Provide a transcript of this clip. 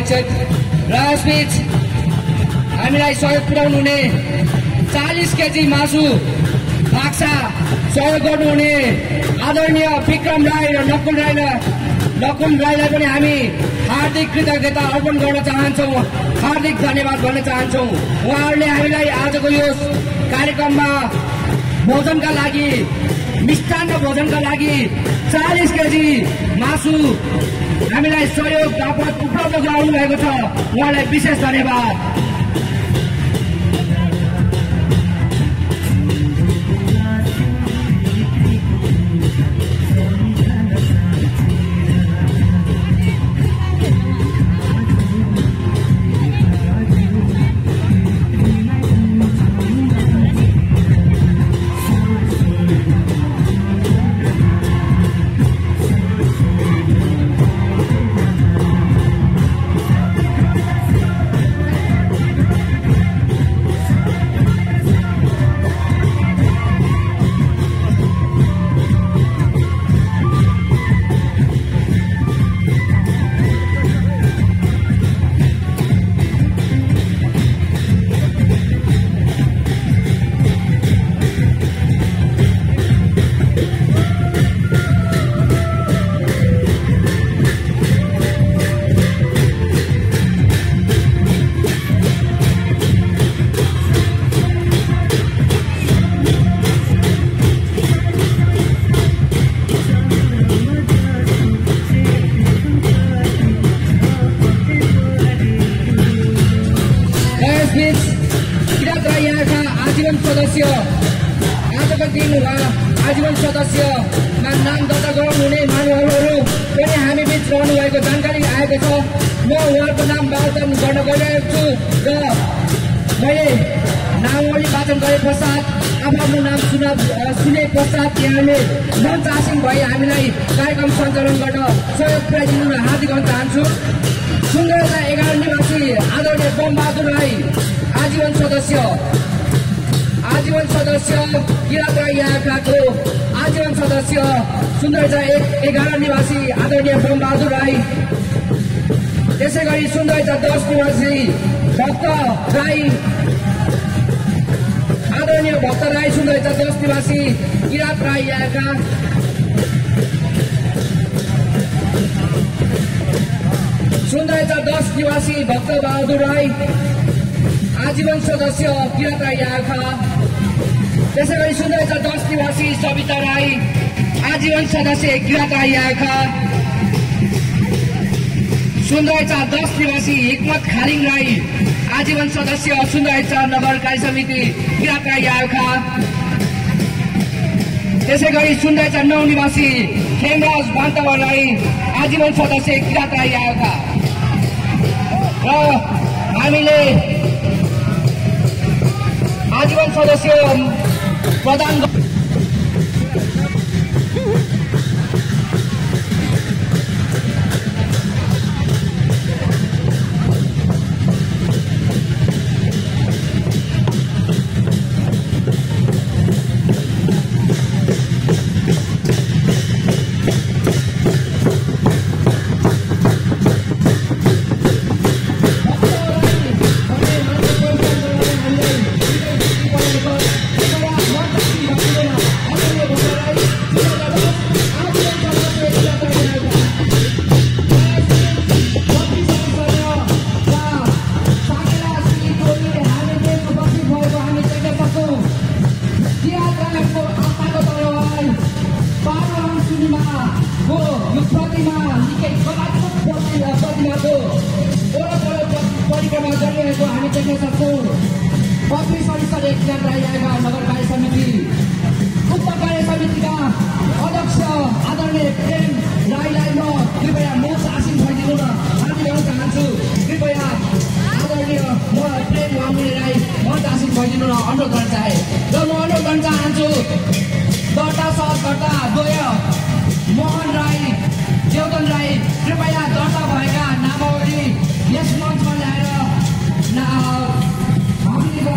अध्यक्ष र यसबीच हामीलाई सहयोग पुर्याउनु हुने 40 केजी मासु बाक्सा सहयोग गर्नुहुने आदरणीय विक्रम राई र नकुल राईलाई पनि हामी हार्दिक कृतज्ञता अर्पण गर्न चाहन्छौँ, हार्दिक धन्यवाद भन्न चाहन्छौँ। उहाँहरूले हामीलाई आजको यो कार्यक्रममा भोजनका लागि, मिष्टान्न भोजनका लागि 40 केजी मासु हामीलाई सहयोग उपलब्ध गराउनु भएको छ। उहाँलाई विशेष धन्यवाद। सदस्य आजको दिनमा आजीवन सदस्यमा नाम दर्ता गराउनुहुने महानुभावहरू पनि हामी बीच रहनु भएको जानकारी आएको छ। म उहाँको नाम वाचन गर्न गइरहेको छु र मैले नामावली वाचन गरे पश्चात आफ्नो नाम सुने पश्चात यहाँले मञ्च आसीन भई हामीलाई कार्यक्रम सञ्चालन गर्न सहयोग पुर्याइदिनु हार्दिक गर्न चाहन्छु। सुन्दरता 11 निवासी आदरणीय बमबहादुर राई आजीवन सदस्य किरात राई यहाँको आजीवन सदस्य सुन्दरता 11 निवासी आदरणीय बमबहादुर राई, त्यसै गरी सुन्दरता 10 निवासी भक्त राई आदरणीय भक्त राई, सुन्दरता 10 निवासी किरात राई यहाँका, सुन्दरता 10 निवासी भक्त बहादुर राई आजीवन सदस्य किरात राई यहाँका, त्यसै गरी सुन्दरता 10 निवासी सविता राई आजीवन सदस्य किरात राई यहाँका, सुन्दरता 10 निवासी हिक्मत खालिङ राई आजीवन सदस्य सुन्दरता नगर कार्य समिति किरात राई यहाँका, त्यसै गरी सुन्दरता 9 निवासी खेमराज बान्तवा राई आजीवन सदस्य किरात राई यहाँका र हामीले आजीवन सदस्य प्रदान मोहन राई, देवदन राई कृपया दर्ता भएका नामावली यस मञ्चमा ल्याएर हामीले